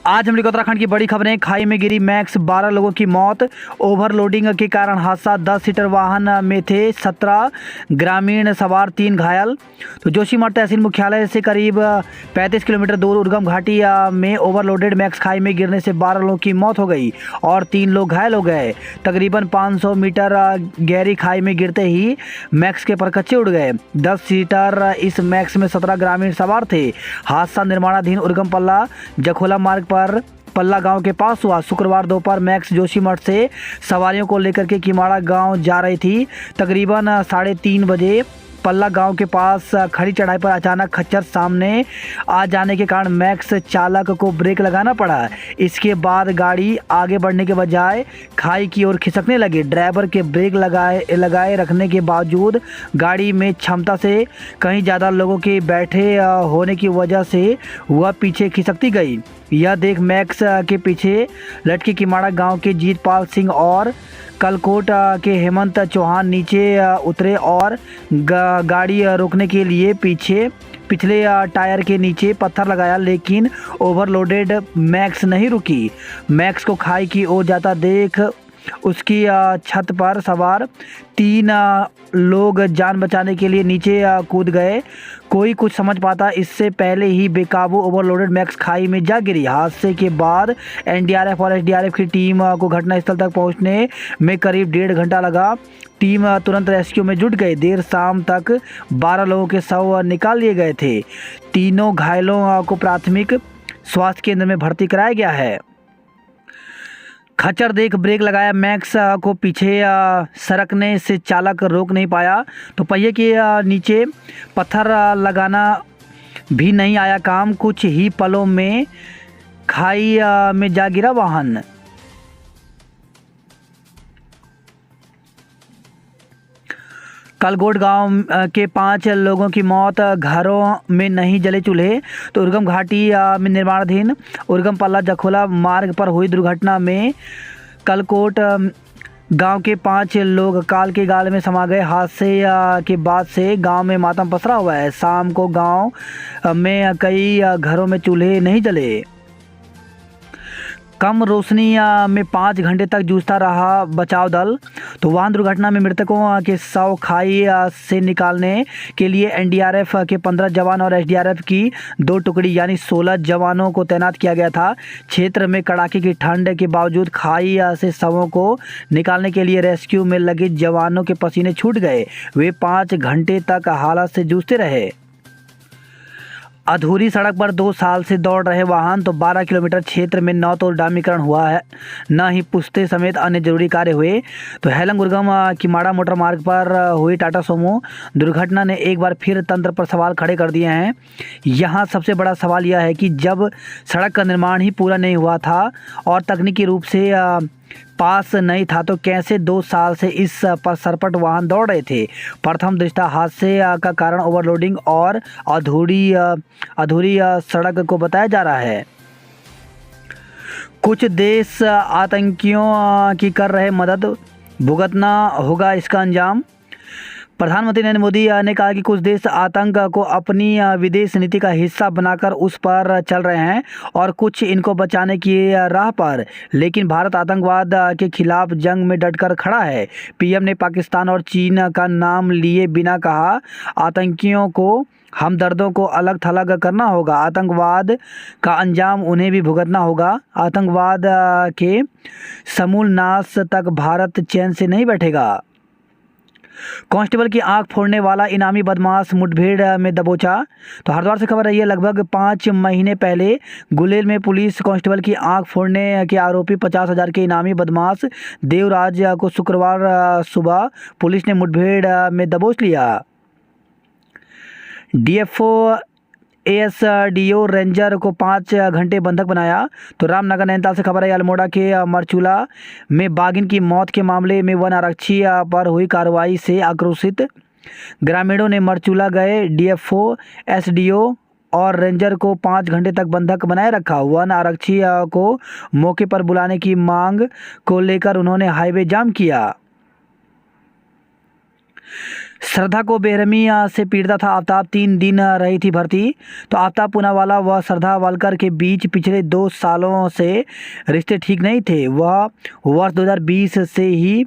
आज हम उत्तराखंड की बड़ी खबरें। खाई में गिरी मैक्स, 12 लोगों की मौत। ओवरलोडिंग के कारण हादसा, 10 सीटर वाहन में थे 17 ग्रामीण सवार, 3 घायल। तो जोशीमठ तहसील मुख्यालय से करीब 35 किलोमीटर दूर उर्गम घाटी में ओवरलोडेड मैक्स खाई में गिरने से 12 लोगों की मौत हो गई और 3 लोग घायल हो गए। तकरीबन 500 मीटर गहरी खाई में गिरते ही मैक्स के परखच्चे उड़ गए। 10 सीटर इस मैक्स में 17 ग्रामीण सवार थे। हादसा निर्माणाधीन उर्गम पल्ला जखोला मार्ग पर पल्ला गांव के पास हुआ। शुक्रवार दोपहर मैक्स जोशीमठ से सवारियों को लेकर के किमाड़ा गांव जा रही थी। तकरीबन 3:30 बजे पल्ला गांव के पास खड़ी चढ़ाई पर अचानक खच्चर सामने आ जाने के कारण मैक्स चालक को ब्रेक लगाना पड़ा। इसके बाद गाड़ी आगे बढ़ने के बजाय खाई की ओर खिसकने लगी। ड्राइवर के ब्रेक लगाए रखने के बावजूद गाड़ी में क्षमता से कहीं ज़्यादा लोगों के बैठे होने की वजह से वह पीछे खिसकती गई। यह देख मैक्स के पीछे लटके किमाड़ा गांव के जीतपाल सिंह और कलकोट के हेमंत चौहान नीचे उतरे और गाड़ी रोकने के लिए पिछले टायर के नीचे पत्थर लगाया, लेकिन ओवरलोडेड मैक्स नहीं रुकी। मैक्स को खाई की ओर जाता देख उसकी छत पर सवार 3 लोग जान बचाने के लिए नीचे कूद गए। कोई कुछ समझ पाता इससे पहले ही बेकाबू ओवरलोडेड मैक्स खाई में जा गिरी। हादसे के बाद एनडीआरएफ और एसडीआरएफ की टीम को घटनास्थल तक पहुंचने में करीब 1.5 घंटा लगा। टीम तुरंत रेस्क्यू में जुट गई। देर शाम तक 12 लोगों के शव निकाल लिए गए थे। तीनों घायलों को प्राथमिक स्वास्थ्य केंद्र में भर्ती कराया गया है। खच्चर देख ब्रेक लगाया मैक्स को पीछे सरकने से चालक रोक नहीं पाया, तो पहिए के नीचे पत्थर लगाना भी नहीं आया काम। कुछ ही पलों में खाई में जा गिरा वाहन। कलकोट गांव के 5 लोगों की मौत, घरों में नहीं जले चूल्हे। तो उर्गम घाटी में निर्माणाधीन उर्गम पल्ला जखोला मार्ग पर हुई दुर्घटना में कलकोट गांव के 5 लोग काल के गाल में समा गए। हादसे के बाद से गांव में मातम पसरा हुआ है। शाम को गांव में कई घरों में चूल्हे नहीं जले। कम रोशनी में 5 घंटे तक जूझता रहा बचाव दल। तो वाहन दुर्घटना में मृतकों के शव खाई से निकालने के लिए एनडीआरएफ के 15 जवान और एसडीआरएफ की 2 टुकड़ी यानी 16 जवानों को तैनात किया गया था। क्षेत्र में कड़ाके की ठंड के बावजूद खाई से शवों को निकालने के लिए रेस्क्यू में लगे जवानों के पसीने छूट गए। वे 5 घंटे तक हालात से जूझते रहे। अधूरी सड़क पर 2 साल से दौड़ रहे वाहन। तो 12 किलोमीटर क्षेत्र में न तो डामरीकरण हुआ है, न ही पुश्ते समेत अन्य जरूरी कार्य हुए। तो हेलंग उर्गम किमाड़ा मोटर मार्ग पर हुई टाटा सोमो दुर्घटना ने एक बार फिर तंत्र पर सवाल खड़े कर दिए हैं। यहाँ सबसे बड़ा सवाल यह है कि जब सड़क का निर्माण ही पूरा नहीं हुआ था और तकनीकी रूप से पास नहीं था, तो कैसे 2 साल से इस पर सरपट वाहन दौड़ रहे थे। प्रथम दृष्टया हादसे का कारण ओवरलोडिंग और अधूरी सड़क को बताया जा रहा है। कुछ देश आतंकियों की कर रहे मदद, भुगतना होगा इसका अंजाम। प्रधानमंत्री नरेंद्र मोदी ने कहा कि कुछ देश आतंक को अपनी विदेश नीति का हिस्सा बनाकर उस पर चल रहे हैं और कुछ इनको बचाने की राह पर, लेकिन भारत आतंकवाद के खिलाफ जंग में डटकर खड़ा है। पीएम ने पाकिस्तान और चीन का नाम लिए बिना कहा, आतंकियों को हमदर्दों को अलग थलग करना होगा। आतंकवाद का अंजाम उन्हें भी भुगतना होगा। आतंकवाद के समूल नाश तक भारत चैन से नहीं बैठेगा। कांस्टेबल की आंख फोड़ने वाला इनामी बदमाश मुठभेड़ में दबोचा। तो हरिद्वार से खबर रही है, लगभग 5 महीने पहले गुलेल में पुलिस कांस्टेबल की आंख फोड़ने के आरोपी 50,000 के इनामी बदमाश देवराज को शुक्रवार सुबह पुलिस ने मुठभेड़ में दबोच लिया। डीएफओ एएसडीओ रेंजर को 5 घंटे बंधक बनाया। तो रामनगर नैनीताल से खबर है, अल्मोड़ा के मरचूला में बाघिन की मौत के मामले में वन आरक्षी पर हुई कार्रवाई से आक्रोशित ग्रामीणों ने मरचूला गए डीएफओ एसडीओ और रेंजर को 5 घंटे तक बंधक बनाए रखा। वन आरक्षी को मौके पर बुलाने की मांग को लेकर उन्होंने हाईवे जाम किया। श्रद्धा को बेरहमी से पीड़ता था आफ्ताब 3 दिन रही थी भर्ती। तो आफ्ताब पूनावाला व श्रद्धा वालकर के बीच पिछले 2 सालों से रिश्ते ठीक नहीं थे। वह वर्ष 2020 से ही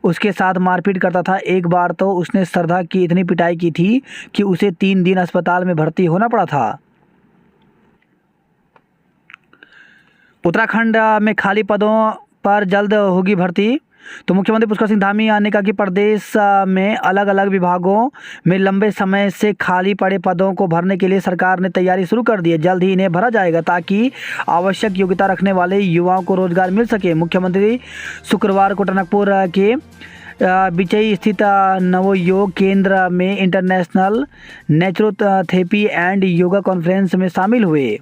उसके साथ मारपीट करता था। एक बार तो उसने श्रद्धा की इतनी पिटाई की थी कि उसे 3 दिन अस्पताल में भर्ती होना पड़ा था। उत्तराखंड में खाली पदों पर जल्द होगी भर्ती। तो मुख्यमंत्री पुष्कर सिंह धामी ने कहा कि प्रदेश में अलग अलग विभागों में लंबे समय से खाली पड़े पदों को भरने के लिए सरकार ने तैयारी शुरू कर दी है। जल्द ही इन्हें भरा जाएगा ताकि आवश्यक योग्यता रखने वाले युवाओं को रोजगार मिल सके। मुख्यमंत्री शुक्रवार को टनकपुर के बिचई स्थित नवोयोग केंद्र में international naturopathy and yoga conference में शामिल हुए।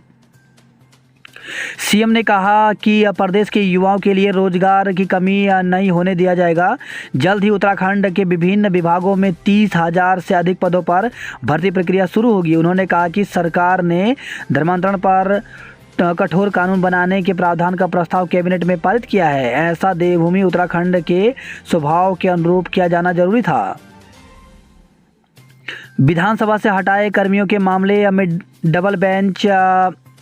सीएम ने कहा कि प्रदेश के युवाओं के लिए रोजगार की कमी नहीं होने दिया जाएगा। जल्द ही उत्तराखंड के विभिन्न विभागों में 30,000 से अधिक पदों पर भर्ती प्रक्रिया शुरू होगी। उन्होंने कहा कि सरकार ने धर्मांतरण पर कठोर कानून बनाने के प्रावधान का प्रस्ताव कैबिनेट में पारित किया है। ऐसा देवभूमि उत्तराखंड के स्वभाव के अनुरूप किया जाना जरूरी था। विधानसभा से हटाए कर्मियों के मामले में डबल बेंच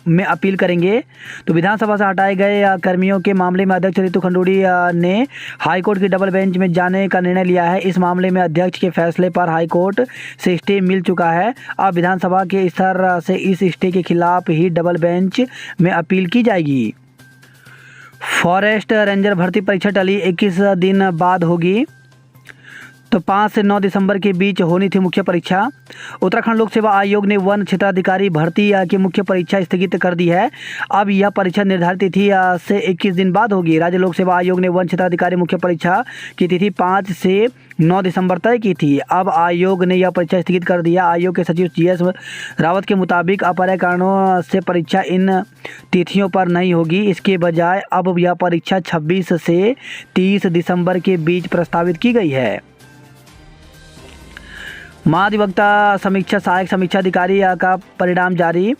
में अपील करेंगे। तो विधानसभा से हटाए गए कर्मियों के मामले में अध्यक्ष रितु खंडूड़ी ने हाईकोर्ट की डबल बेंच में जाने का निर्णय लिया है। इस मामले में अध्यक्ष के फैसले पर हाईकोर्ट से स्टे मिल चुका है। अब विधानसभा के स्तर से इस स्टे के खिलाफ ही डबल बेंच में अपील की जाएगी। फॉरेस्ट रेंजर भर्ती परीक्षा टली 21 दिन बाद होगी। तो 5 से 9 दिसंबर के बीच होनी थी मुख्य परीक्षा। उत्तराखंड लोक सेवा आयोग ने वन क्षेत्राधिकारी भर्ती की मुख्य परीक्षा स्थगित कर दी है। अब यह परीक्षा निर्धारित तिथि से 21 दिन बाद होगी। राज्य लोक सेवा आयोग ने वन क्षेत्राधिकारी मुख्य परीक्षा की तिथि 5 से 9 दिसंबर तय की थी। अब आयोग ने यह परीक्षा स्थगित कर दिया। आयोग के सचिव GS रावत के मुताबिक अपर्याप्त कारणों से परीक्षा इन तिथियों पर नहीं होगी। इसके बजाय अब यह परीक्षा 26 से 30 दिसंबर के बीच प्रस्तावित की गई है। महाधिवक्ता समीक्षा सहायक समीक्षा अधिकारी का परिणाम जारी।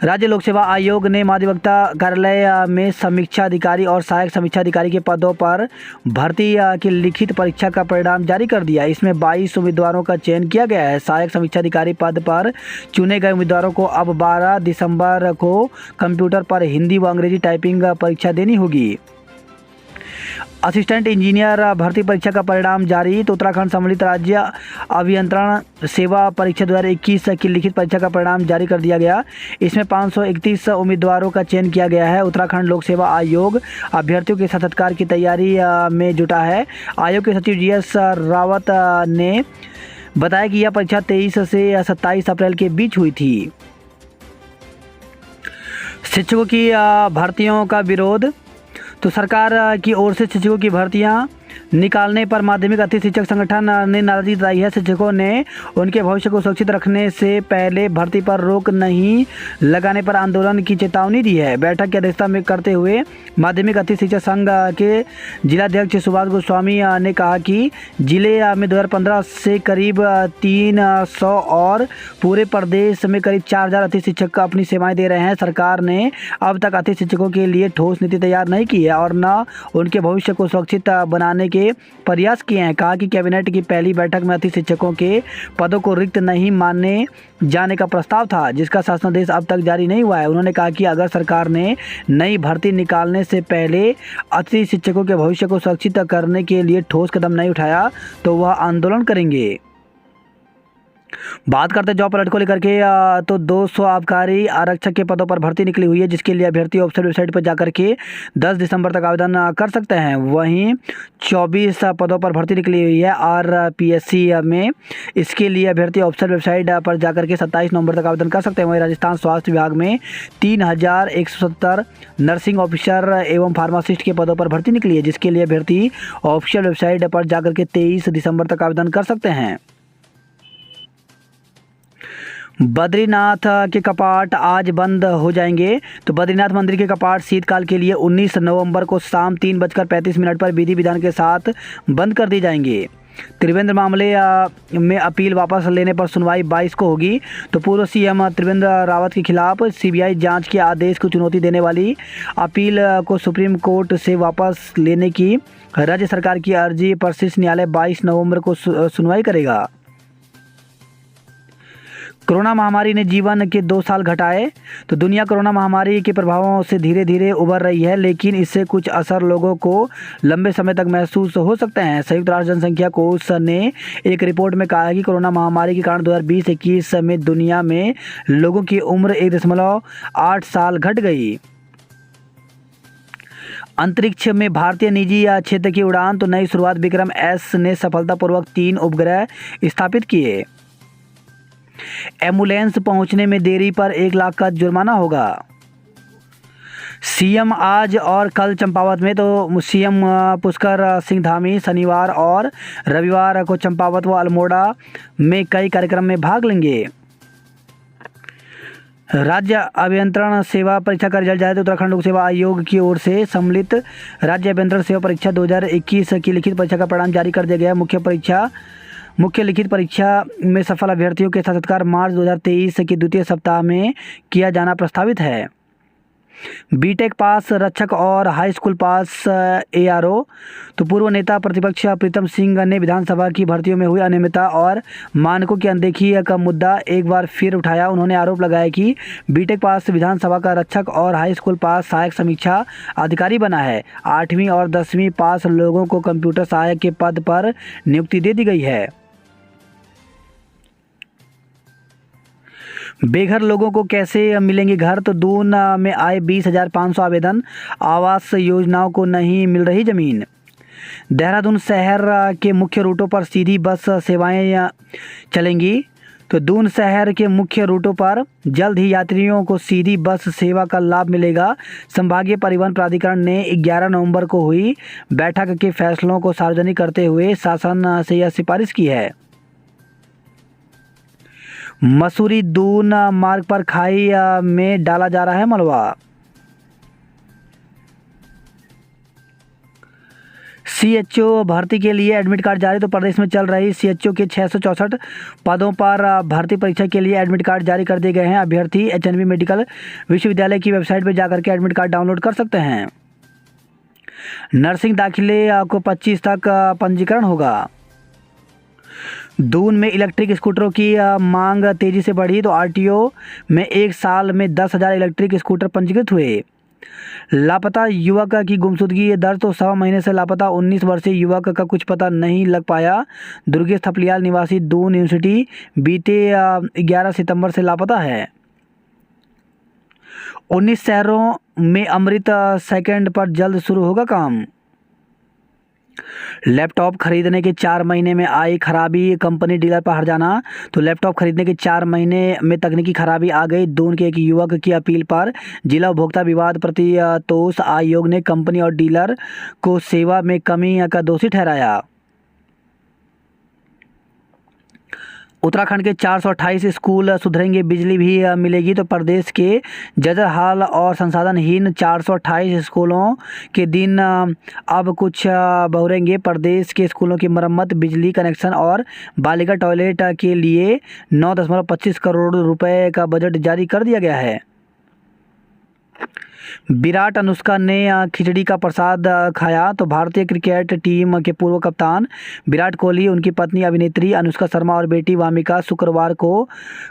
राज्य लोक सेवा आयोग ने महाधिवक्ता कार्यालय में समीक्षा अधिकारी और सहायक समीक्षा अधिकारी के पदों पर भर्ती की लिखित परीक्षा का परिणाम जारी कर दिया। इसमें 22 उम्मीदवारों का चयन किया गया है। सहायक समीक्षा अधिकारी पद पर चुने गए उम्मीदवारों को अब 12 दिसंबर को कंप्यूटर पर हिंदी व अंग्रेजी टाइपिंग परीक्षा देनी होगी। असिस्टेंट इंजीनियर भर्ती परीक्षा का परिणाम जारी। तो उत्तराखंड सम्मिलित राज्य अभियंत्रण सेवा परीक्षा 2021 की लिखित परीक्षा का परिणाम जारी कर दिया गया। इसमें 531 उम्मीदवारों का चयन किया गया है। उत्तराखंड लोक सेवा आयोग अभ्यर्थियों के साक्षात्कार की तैयारी में जुटा है। आयोग के सचिव GS रावत ने बताया कि यह परीक्षा 23 से 27 अप्रैल के बीच हुई थी। शिक्षकों की भर्तियों का विरोध। तो सरकार की ओर से शिक्षकों की भर्तियां निकालने पर माध्यमिक अति शिक्षक संगठन ने नाराजगी जताई है। शिक्षकों ने उनके भविष्य को सुरक्षित रखने से पहले भर्ती पर रोक नहीं लगाने पर आंदोलन की चेतावनी दी है। बैठक की अध्यक्षता में करते हुए माध्यमिक अति शिक्षक संघ के जिलाध्यक्ष सुभाष गोस्वामी ने कहा कि जिले में 2015 से करीब 300 और पूरे प्रदेश में करीब 4000 अति शिक्षक अपनी सेवाएं दे रहे हैं। सरकार ने अब तक अति शिक्षकों के लिए ठोस नीति तैयार नहीं की है और न उनके भविष्य को सुरक्षित बनाने के प्रयास किए हैं। कहा कि कैबिनेट की पहली बैठक में अति शिक्षकों के पदों को रिक्त नहीं माने जाने का प्रस्ताव था, जिसका शासनादेश अब तक जारी नहीं हुआ है। उन्होंने कहा कि अगर सरकार ने नई भर्ती निकालने से पहले अति शिक्षकों के भविष्य को सुरक्षित करने के लिए ठोस कदम नहीं उठाया तो वह आंदोलन करेंगे। बात करते हैं जॉब अलर्ट को लेकर के। तो 200 आबकारी आरक्षक के पदों पर भर्ती निकली हुई है, जिसके लिए अभ्यर्थी ऑफिशियल वेबसाइट पर जाकर के 10 दिसंबर तक आवेदन कर सकते हैं। वहीं 24 पदों पर भर्ती निकली हुई है RPSC में। इसके लिए अभ्यर्थी ऑफिशियल वेबसाइट पर जाकर के 27 नवंबर तक आवेदन कर सकते हैं। वहीं राजस्थान स्वास्थ्य विभाग में 3170 नर्सिंग ऑफिसर एवं फार्मासिस्ट के पदों पर भर्ती निकली है, जिसके लिए अभ्यर्थी ऑफिशियल वेबसाइट पर जाकर के 23 दिसंबर तक आवेदन कर सकते हैं। बद्रीनाथ के कपाट आज बंद हो जाएंगे। तो बद्रीनाथ मंदिर के कपाट शीतकाल के लिए 19 नवंबर को शाम 3:35 पर विधि विधान के साथ बंद कर दिए जाएंगे। त्रिवेंद्र मामले में अपील वापस लेने पर सुनवाई 22 को होगी। तो पूर्व सीएम त्रिवेंद्र रावत के खिलाफ सीबीआई जांच के आदेश को चुनौती देने वाली अपील को सुप्रीम कोर्ट से वापस लेने की राज्य सरकार की अर्जी पर शीर्ष न्यायालय 22 नवंबर को सुनवाई करेगा। कोरोना महामारी ने जीवन के 2 साल घटाए। तो दुनिया कोरोना महामारी के प्रभावों से धीरे धीरे उबर रही है, लेकिन इससे कुछ असर लोगों को लंबे समय तक महसूस हो सकते हैं। संयुक्त राष्ट्र जनसंख्या कोष ने एक रिपोर्ट में कहा है कि कोरोना महामारी के कारण 2020-21 में दुनिया में लोगों की उम्र 1.8 साल घट गई। अंतरिक्ष में भारतीय निजी क्षेत्र की उड़ान, तो नई शुरुआत। विक्रम एस ने सफलतापूर्वक 3 उपग्रह स्थापित किए। एम्बुलेंस पहुंचने में देरी पर 1 लाख का जुर्माना होगा। सीएम आज और कल चंपावत में। तो सीएम पुष्कर सिंह धामी शनिवार और रविवार को चंपावत व अल्मोड़ा में कई कार्यक्रम में भाग लेंगे। राज्य अभियंत्रण सेवा परीक्षा का रिजल्ट जारी। तो उत्तराखंड लोक सेवा आयोग की ओर से सम्मिलित राज्य अभियंत्रण सेवा परीक्षा 2021 की लिखित परीक्षा का परिणाम जारी कर दिया गया। मुख्य लिखित परीक्षा में सफल अभ्यर्थियों के साक्षात्कार मार्च 2023 के द्वितीय सप्ताह में किया जाना प्रस्तावित है। बीटेक पास रक्षक और हाई स्कूल पास एआरओ। तो पूर्व नेता प्रतिपक्ष प्रीतम सिंह ने विधानसभा की भर्तियों में हुई अनियमितता और मानकों की अनदेखी का मुद्दा एक बार फिर उठाया। उन्होंने आरोप लगाया कि बीटेक पास विधानसभा का रक्षक और हाई स्कूल पास सहायक समीक्षा अधिकारी बना है। 8वीं और 10वीं पास लोगों को कंप्यूटर सहायक के पद पर नियुक्ति दे दी गई है। बेघर लोगों को कैसे मिलेंगे घर। तो दून में आए 20,500 आवेदन। आवास योजनाओं को नहीं मिल रही जमीन। देहरादून शहर के मुख्य रूटों पर सीधी बस सेवाएं चलेंगी। तो दून शहर के मुख्य रूटों पर जल्द ही यात्रियों को सीधी बस सेवा का लाभ मिलेगा। संभागीय परिवहन प्राधिकरण ने 11 नवंबर को हुई बैठक के फैसलों को सार्वजनिक करते हुए शासन से यह सिफारिश की है। मसूरी दून मार्ग पर खाई में डाला जा रहा है मलबा। सीएचओ भर्ती के लिए एडमिट कार्ड जारी। तो प्रदेश में चल रही सीएचओ के 664 पदों पर भर्ती परीक्षा के लिए एडमिट कार्ड जारी कर दिए गए हैं। अभ्यर्थी एचएनबी मेडिकल विश्वविद्यालय की वेबसाइट पर जाकर के एडमिट कार्ड डाउनलोड कर सकते हैं। नर्सिंग दाखिले को 25 तक पंजीकरण होगा। दून में इलेक्ट्रिक स्कूटरों की मांग तेजी से बढ़ी। तो आरटीओ में 1 साल में 10,000 इलेक्ट्रिक स्कूटर पंजीकृत हुए। लापता युवक की गुमशुदगी दर्ज। तो 1.25 महीने से लापता 19 वर्षीय युवक का कुछ पता नहीं लग पाया। दुर्गेश थपलियाल निवासी दून यूनिवर्सिटी बीते 11 सितंबर से लापता है। 19 शहरों में अमृत सेकंड पर जल्द शुरू होगा काम। लैपटॉप खरीदने के 4 महीने में आई खराबी, कंपनी डीलर पर हर्जाना। तो लैपटॉप खरीदने के 4 महीने में तकनीकी खराबी आ गई। दून के एक युवक की अपील पर जिला उपभोक्ता विवाद प्रतितोष आयोग ने कंपनी और डीलर को सेवा में कमी का दोषी ठहराया। उत्तराखंड के 428 स्कूल सुधरेंगे, बिजली भी मिलेगी। तो प्रदेश के जजरहाल और संसाधनहीन 428 स्कूलों के दिन अब कुछ बहुरेंगे। प्रदेश के स्कूलों की मरम्मत, बिजली कनेक्शन और बालिका टॉयलेट के लिए 9.25 करोड़ रुपए का बजट जारी कर दिया गया है। विराट अनुष्का ने खिचड़ी का प्रसाद खाया। तो भारतीय क्रिकेट टीम के पूर्व कप्तान विराट कोहली, उनकी पत्नी अभिनेत्री अनुष्का शर्मा और बेटी वामिका शुक्रवार को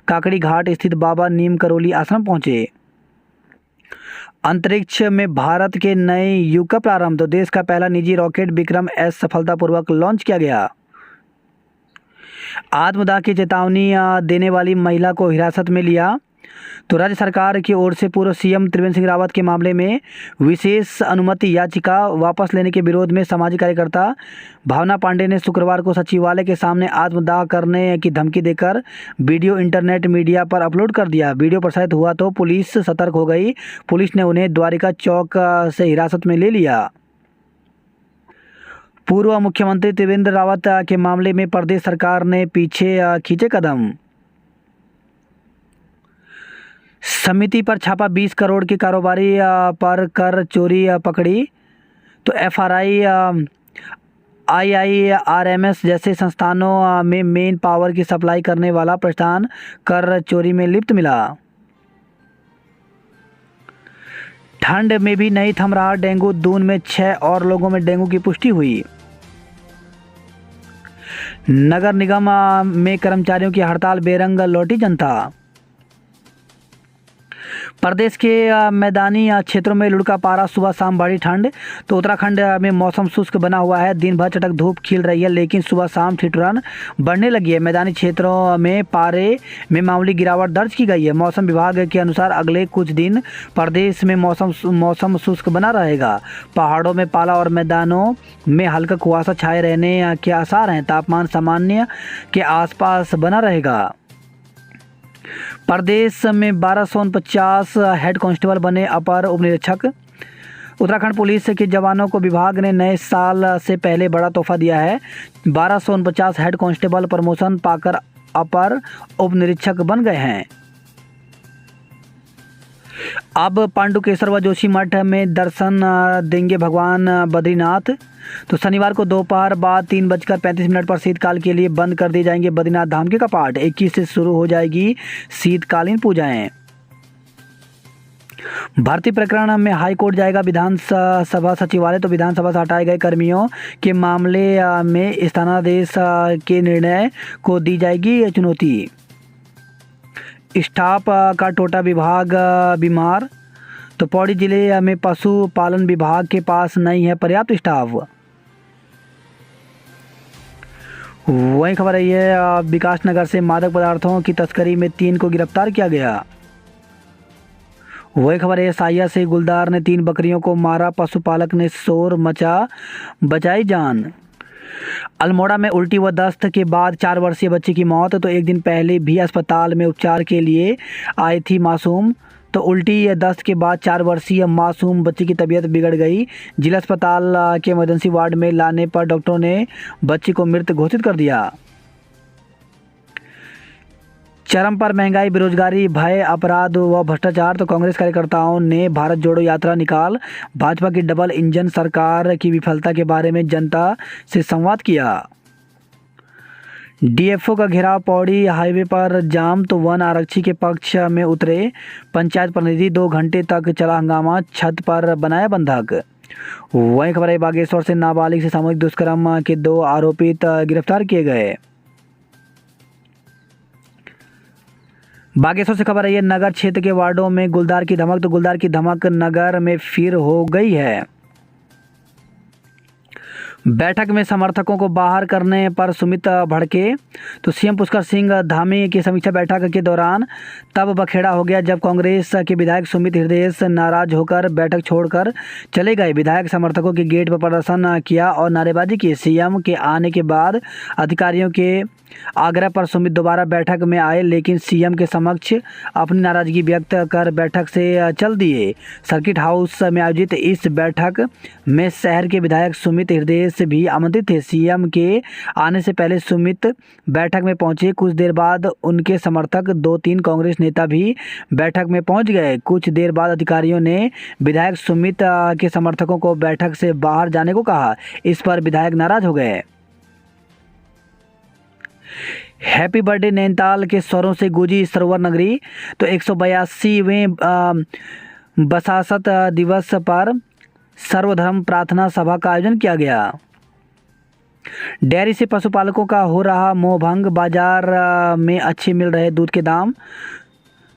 काकड़ी घाट स्थित बाबा नीम करोली आश्रम पहुंचे। अंतरिक्ष में भारत के नए युग का प्रारंभ। तो देश का पहला निजी रॉकेट विक्रम एस सफलतापूर्वक लॉन्च किया गया। आत्मदाह की चेतावनी देने वाली महिला को हिरासत में लिया। तो राज्य सरकार की ओर से पूर्व सीएम त्रिवेंद्र सिंह रावत के मामले में विशेष अनुमति याचिका वापस लेने के विरोध में सामाजिक कार्यकर्ता भावना पांडे ने शुक्रवार को सचिवालय के सामने आत्मदाह करने की धमकी देकर वीडियो इंटरनेट मीडिया पर अपलोड कर दिया। वीडियो प्रसारित हुआ तो पुलिस सतर्क हो गई। पुलिस ने उन्हें द्वारिका चौक से हिरासत में ले लिया। पूर्व मुख्यमंत्री त्रिवेंद्र रावत के मामले में प्रदेश सरकार ने पीछे खींचे कदम। समिति पर छापा, 20 करोड़ के कारोबारी पर कर चोरी पकड़ी। तो एफआरआई IIRMS जैसे संस्थानों में मेन पावर की सप्लाई करने वाला प्रतिष्ठान कर चोरी में लिप्त मिला। ठंड में भी नहीं थम रहा डेंगू, दून में 6 और लोगों में डेंगू की पुष्टि हुई। नगर निगम में कर्मचारियों की हड़ताल, बेरंग लौटी जनता। प्रदेश के मैदानी क्षेत्रों में लुढ़का पारा, सुबह शाम बढ़ी ठंड। तो उत्तराखंड में मौसम शुष्क बना हुआ है, दिन भर चटक धूप खिल रही है, लेकिन सुबह शाम ठिठुरन बढ़ने लगी है। मैदानी क्षेत्रों में पारे में मामूली गिरावट दर्ज की गई है। मौसम विभाग के अनुसार अगले कुछ दिन प्रदेश में मौसम शुष्क बना रहेगा। पहाड़ों में पाला और मैदानों में हल्का कुहासा छाए रहने के आसार हैं। तापमान सामान्य के आसपास बना रहेगा। प्रदेश में 1249 हेड कांस्टेबल बने अपर उप निरीक्षक। उत्तराखंड पुलिस के जवानों को विभाग ने नए साल से पहले बड़ा तोहफा दिया है। 1249 हेड कांस्टेबल प्रमोशन पाकर अपर उप निरीक्षक बन गए हैं। अब पांडुकेश्वर व जोशीमठ में दर्शन देंगे भगवान बद्रीनाथ। तो शनिवार को दोपहर बाद 3:35 पर शीतकाल के लिए बंद कर दिए जाएंगे बद्रीनाथ धाम के कपाट। 21 से शुरू हो जाएगी शीतकालीन पूजाएं। भर्ती प्रकरण में हाई कोर्ट जाएगा विधानसभा सचिवालय। तो विधानसभा से हटाए गए कर्मियों के मामले में स्थानादेश के निर्णय को दी जाएगी चुनौती। स्टाफ का टोटा विभाग बीमार। तो पौड़ी जिले में पशुपालन विभाग के पास नहीं है पर्याप्त स्टाफ। वही खबर है ये विकासनगर से मादक पदार्थों की तस्करी में 3 को गिरफ्तार किया गया। वही खबर है साहिया से गुलदार ने 3 बकरियों को मारा, पशुपालक ने शोर मचा, बचाई जान। अल्मोड़ा में उल्टी व दस्त के बाद 4 वर्षीय बच्चे की मौत। तो एक दिन पहले भी अस्पताल में उपचार के लिए आई थी मासूम। तो उल्टी या दस्त के बाद 4 वर्षीय मासूम बच्ची की तबीयत बिगड़ गई। जिला अस्पताल के इमरजेंसी वार्ड में लाने पर डॉक्टरों ने बच्ची को मृत घोषित कर दिया। चरम पर महंगाई, बेरोजगारी, भय, अपराध व भ्रष्टाचार। तो कांग्रेस कार्यकर्ताओं ने भारत जोड़ो यात्रा निकाल भाजपा की डबल इंजन सरकार की विफलता के बारे में जनता से संवाद किया। डीएफओ का घेराव, पौड़ी हाईवे पर जाम। तो वन आरक्षी के पक्ष में उतरे पंचायत प्रतिनिधि, 2 घंटे तक चला हंगामा, छत पर बनाया बंधक। वहीं खबर है बागेश्वर से नाबालिग से सामूहिक दुष्कर्म के 2 आरोपित गिरफ्तार किए गए। बागेश्वर से खबर है ये नगर क्षेत्र के वार्डों में गुलदार की धमक। तो गुलदार की धमक नगर में फिर हो गई है। बैठक में समर्थकों को बाहर करने पर सुमित भड़के। तो सीएम पुष्कर सिंह धामी की समीक्षा बैठक के दौरान तब बखेड़ा हो गया जब कांग्रेस के विधायक सुमित हृदय नाराज होकर बैठक छोड़कर चले गए। विधायक समर्थकों के गेट पर प्रदर्शन किया और नारेबाजी की। सीएम के आने के बाद अधिकारियों के आग्रह पर सुमित दोबारा बैठक में आए, लेकिन सीएम के समक्ष अपनी नाराजगी व्यक्त कर बैठक से चल दिए। सर्किट हाउस में आयोजित इस बैठक में शहर के विधायक सुमित हृदय से भी आमंत्रित थे। सीएम के आने से पहले सुमित बैठक में पहुंचे। कुछ देर बाद उनके समर्थक 2-3 कांग्रेस नेता भी बैठक में पहुंच गए। कुछ देर बाद अधिकारियों ने विधायक सुमित के समर्थकों को बैठक से बाहर जाने को कहा। इस पर विधायक नाराज हो गए। हैप्पी बर्थडे नैनीताल के स्वरों से गूंजी सरोवर नगरी। तो 182वें बसासत दिवस पर सर्वधर्म प्रार्थना सभा का आयोजन किया गया। डेयरी से पशुपालकों का हो रहा मोहभंग, बाजार में अच्छे मिल रहे दूध के दाम।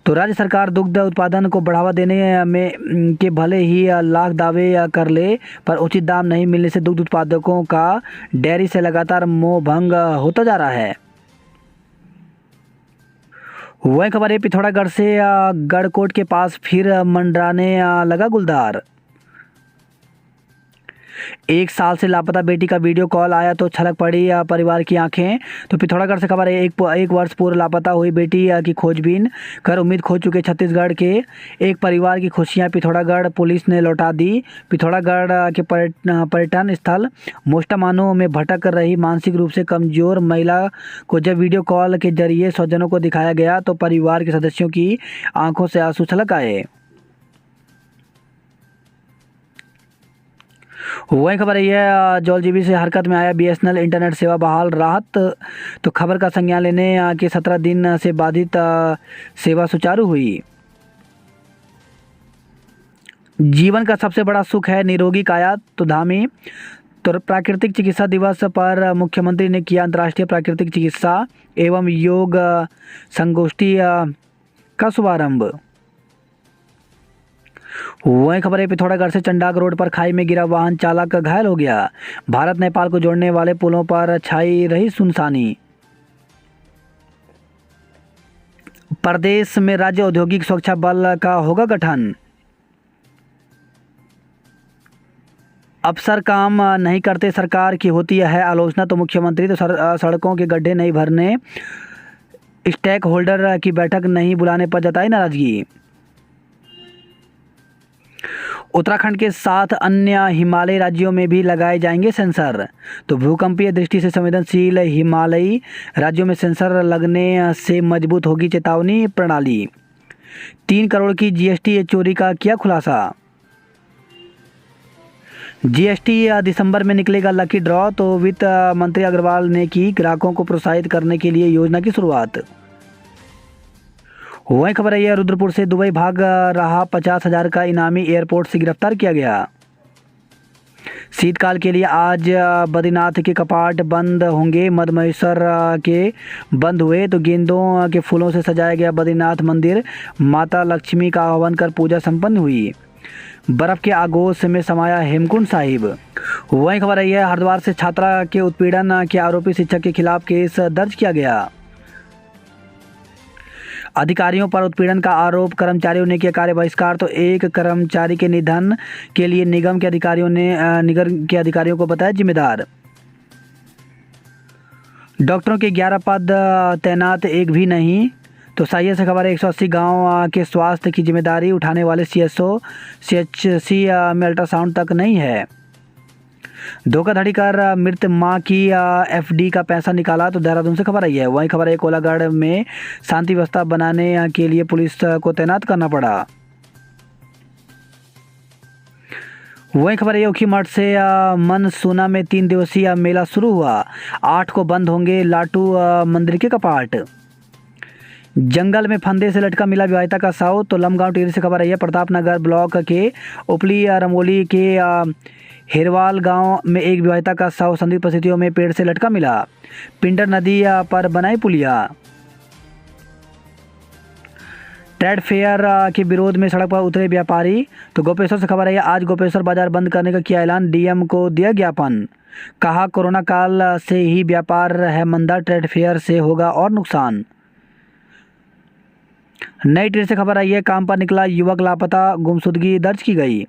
तो राज्य सरकार दुग्ध उत्पादन को बढ़ावा देने में के भले ही लाख दावे कर ले, पर उचित दाम नहीं मिलने से दुग्ध उत्पादकों का डेयरी से लगातार मोहभंग होता जा रहा है। वही खबर है पिथौरागढ़ से गढ़कोट के पास फिर मंडराने लगा गुलदार। 1 साल से लापता बेटी का वीडियो कॉल आया तो छलक पड़ी परिवार की आंखें। तो पिथौरागढ़ से खबर है एक वर्ष पूर्व लापता हुई बेटी की खोजबीन कर उम्मीद खो चुके छत्तीसगढ़ के एक परिवार की खुशियां पिथौरागढ़ पुलिस ने लौटा दी। पिथौरागढ़ के पर्यटन स्थल मोस्टामानो में भटक रही मानसिक रूप से कमजोर महिला को जब वीडियो कॉल के जरिए स्वजनों को दिखाया गया तो परिवार के सदस्यों की आंखों से आंसू छलक आए। वही खबर है ये जौलजीबी से हरकत में आया बीएसएनएल इंटरनेट सेवा बहाल राहत। तो खबर का संज्ञान लेने के 17 दिन से बाधित सेवा सुचारू हुई। जीवन का सबसे बड़ा सुख है निरोगी काया तो धामी। तो प्राकृतिक चिकित्सा दिवस पर मुख्यमंत्री ने किया अंतर्राष्ट्रीय प्राकृतिक चिकित्सा एवं योग संगोष्ठी का शुभारंभ। वहीं खबर है पिथौरागढ़ से चंडाक रोड पर खाई में गिरा वाहन चालक घायल हो गया। भारत नेपाल को जोड़ने वाले पुलों पर छाई रही सुनसानी। प्रदेश में राज्य औद्योगिक सुरक्षा बल का होगा गठन। अफसर काम नहीं करते सरकार की होती है आलोचना। तो मुख्यमंत्री तो सड़कों के गड्ढे नहीं भरने स्टेक होल्डर की बैठक नहीं बुलाने पर जताई नाराजगी। उत्तराखंड के साथ अन्य हिमालयी राज्यों में भी लगाए जाएंगे सेंसर। तो भूकंपीय दृष्टि से संवेदनशील हिमालयी राज्यों में सेंसर लगने से मजबूत होगी चेतावनी प्रणाली। 3 करोड़ की जीएसटी चोरी का किया खुलासा। जीएसटी दिसंबर में निकलेगा लकी ड्रॉ। तो वित्त मंत्री अग्रवाल ने की ग्राहकों को प्रोत्साहित करने के लिए योजना की शुरुआत। वहीं खबर है यह रुद्रपुर से दुबई भाग रहा 50,000 का इनामी एयरपोर्ट से गिरफ्तार किया गया। शीतकाल के लिए आज बद्रीनाथ के कपाट बंद होंगे। मद महेश्वर के बंद हुए। तो गेंदों के फूलों से सजाया गया बद्रीनाथ मंदिर। माता लक्ष्मी का आह्वान कर पूजा संपन्न हुई। बर्फ के आगोश में समाया हेमकुंड साहिब। वहीं खबर है यह हरिद्वार से छात्रा के उत्पीड़न के आरोपी शिक्षक के खिलाफ केस दर्ज किया गया। अधिकारियों पर उत्पीड़न का आरोप, कर्मचारियों ने किया कार्य बहिष्कार। तो एक कर्मचारी के निधन के लिए निगम के अधिकारियों को बताया जिम्मेदार। डॉक्टरों के 11 पद तैनात एक भी नहीं। तो सही से खबर है 180 गांव के स्वास्थ्य की जिम्मेदारी उठाने वाले सीएसओ सीएचसी में अल्ट्रासाउंड तक नहीं है। धोखाधड़ी कर मृत मां की एफडी का पैसा निकाला। तो देहरादून से खबर आई है। वहीं खबर है कोलागढ़ में शांति व्यवस्था बनाने के लिए पुलिस को तैनात करना पड़ा। वहीं खबर है योखीमठ से मनसूना में 3 दिवसीय मेला शुरू हुआ। 8 को बंद होंगे लाटू मंदिर के कपाट। जंगल में फंदे से लटका मिला विवाहिता का शव। तो लमगांव टिहरी से खबर आई है प्रतापनगर ब्लॉक के उपली रमोली के हेरवाल गांव में एक विवाहिता का शव संदिग्ध परिस्थितियों में पेड़ से लटका मिला। पिंडर नदी पर बनाई पुलिया। ट्रेड फेयर के विरोध में सड़क पर उतरे व्यापारी। तो गोपेश्वर से खबर है आज गोपेश्वर बाजार बंद करने का किया ऐलान। डीएम को दिया ज्ञापन। कहा कोरोना काल से ही व्यापार है मंदा, ट्रेड फेयर से होगा और नुकसान। नई ट्रेन से खबर आई है काम पर निकला युवक लापता, गुमशुदगी दर्ज की गई।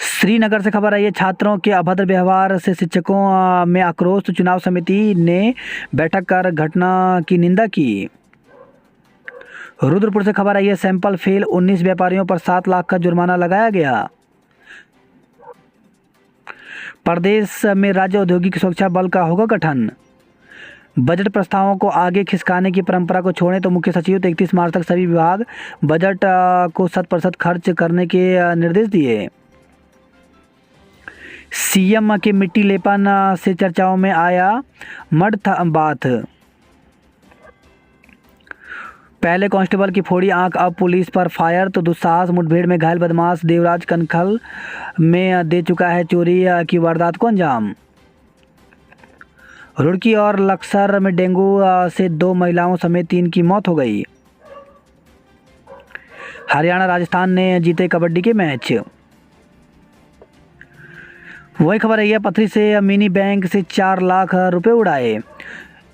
श्रीनगर से खबर आई है छात्रों के अभद्र व्यवहार से शिक्षकों में आक्रोश। तो चुनाव समिति ने बैठक कर घटना की निंदा की। रुद्रपुर से खबर आई है सैंपल फेल, 19 व्यापारियों पर 7 लाख का जुर्माना लगाया गया। प्रदेश में राज्य औद्योगिक सुरक्षा बल का होगा गठन। बजट प्रस्तावों को आगे खिसकाने की परंपरा को छोड़ें। तो मुख्य सचिव 31 मार्च तक सभी विभाग बजट को 100% खर्च करने के निर्देश दिए। सीएम के मिट्टी लेपन से चर्चाओं में आया मड बात। पहले कांस्टेबल की फोड़ी आंख, अब पुलिस पर फायर। तो दुस्साहस मुठभेड़ में घायल बदमाश देवराज कनखल में दे चुका है चोरी की वारदात को अंजाम। रुड़की और लक्सर में डेंगू से 2 महिलाओं समेत 3 की मौत हो गई। हरियाणा राजस्थान ने जीते कबड्डी के मैच। वही खबर है पथरी से मिनी बैंक से 4 लाख रुपए उड़ाए।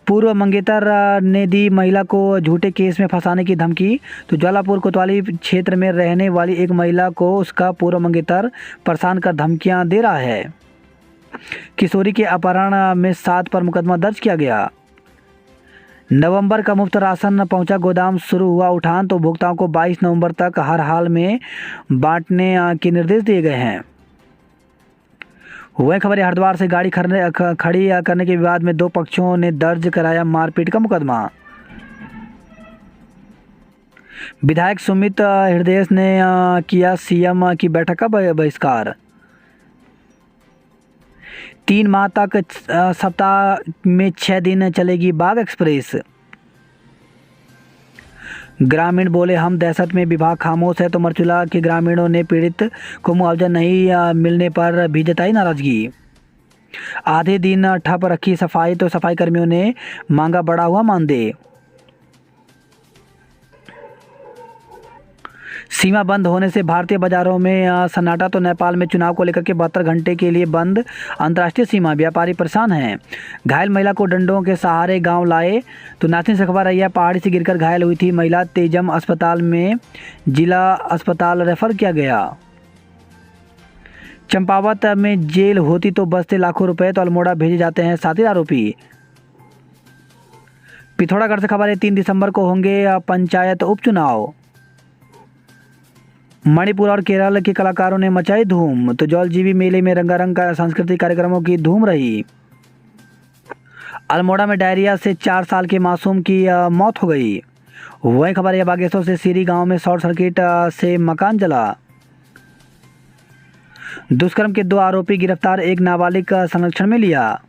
पूर्व मंगेतर ने दी महिला को झूठे केस में फंसाने की धमकी। तो ज्वालापुर कोतवाली क्षेत्र में रहने वाली एक महिला को उसका पूर्व मंगेतर परेशान कर धमकियां दे रहा है। किशोरी के अपहरण में 7 पर मुकदमा दर्ज किया गया। नवंबर का मुफ्त राशन पहुंचा गोदाम, शुरू हुआ उठान। तो उपभोक्ताओं को 22 नवंबर तक हर हाल में बांटने के निर्देश दिए गए हैं। वही खबर है हरिद्वार से गाड़ी खड़ी करने के विवाद में 2 पक्षों ने दर्ज कराया मारपीट का मुकदमा। विधायक सुमित हृदयेश ने किया सीएम की बैठक का बहिष्कार। 3 माह तक सप्ताह में 6 दिन चलेगी बाघ एक्सप्रेस। ग्रामीण बोले हम दहशत में, विभाग खामोश है। तो मरचुला के ग्रामीणों ने पीड़ित को मुआवजा नहीं मिलने पर भी जताई नाराजगी। आधे दिन ठप रखी सफाई, तो सफाई कर्मियों ने मांगा बढ़ा हुआ मानदेय। सीमा बंद होने से भारतीय बाजारों में सन्नाटा, तो नेपाल में चुनाव को लेकर के 72 घंटे के लिए बंद अंतर्राष्ट्रीय सीमा, व्यापारी परेशान हैं। घायल महिला को डंडों के सहारे गांव लाए। तो नासिर से खबर आई है, पहाड़ी से गिरकर घायल हुई थी महिला, तेजम अस्पताल में जिला अस्पताल रेफर किया गया। चंपावत में जेल होती तो बचते लाखों रुपए, तो अल्मोड़ा भेजे जाते हैं 7 आरोपी। पिथौरागढ़ से खबर है, 3 दिसंबर को होंगे पंचायत उपचुनाव। मणिपुर और केरल के कलाकारों ने मचाई धूम। तो जौलजीबी मेले में रंगारंग का सांस्कृतिक कार्यक्रमों की धूम रही। अल्मोड़ा में डायरिया से 4 साल के मासूम की मौत हो गई। वही खबर है, बागेश्वर से सीरी गांव में शॉर्ट सर्किट से मकान जला। दुष्कर्म के 2 आरोपी गिरफ्तार, एक नाबालिग का संरक्षण में लिया।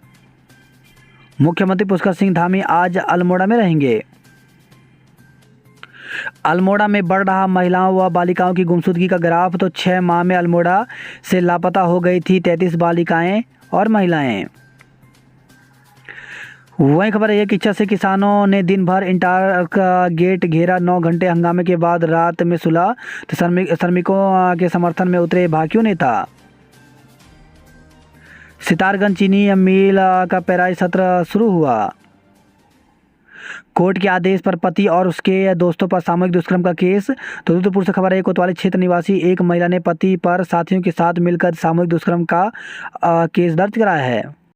मुख्यमंत्री पुष्कर सिंह धामी आज अल्मोड़ा में रहेंगे। अल्मोड़ा में बढ़ रहा महिलाओं व बालिकाओं की गुमशुदगी का ग्राफ। तो 6 माह में अल्मोड़ा से लापता हो गई थी 33 बालिकाएं और महिलाएं। वही खबर है कि इच्छा से किसानों ने दिन भर इंटार का गेट घेरा, 9 घंटे हंगामे के बाद रात में सुलह। तो श्रमिकों के समर्थन में उतरे भाकियू नेता। सितारगंज चीनी मिल का पेराई सत्र शुरू हुआ। कोर्ट के आदेश पर पति और उसके दोस्तों पर सामूहिक दुष्कर्म का केस। तो रुद्रपुर से खबर है, कोतवाली क्षेत्र निवासी एक महिला ने पति पर साथियों के साथ मिलकर सामूहिक दुष्कर्म का केस दर्ज कराया है।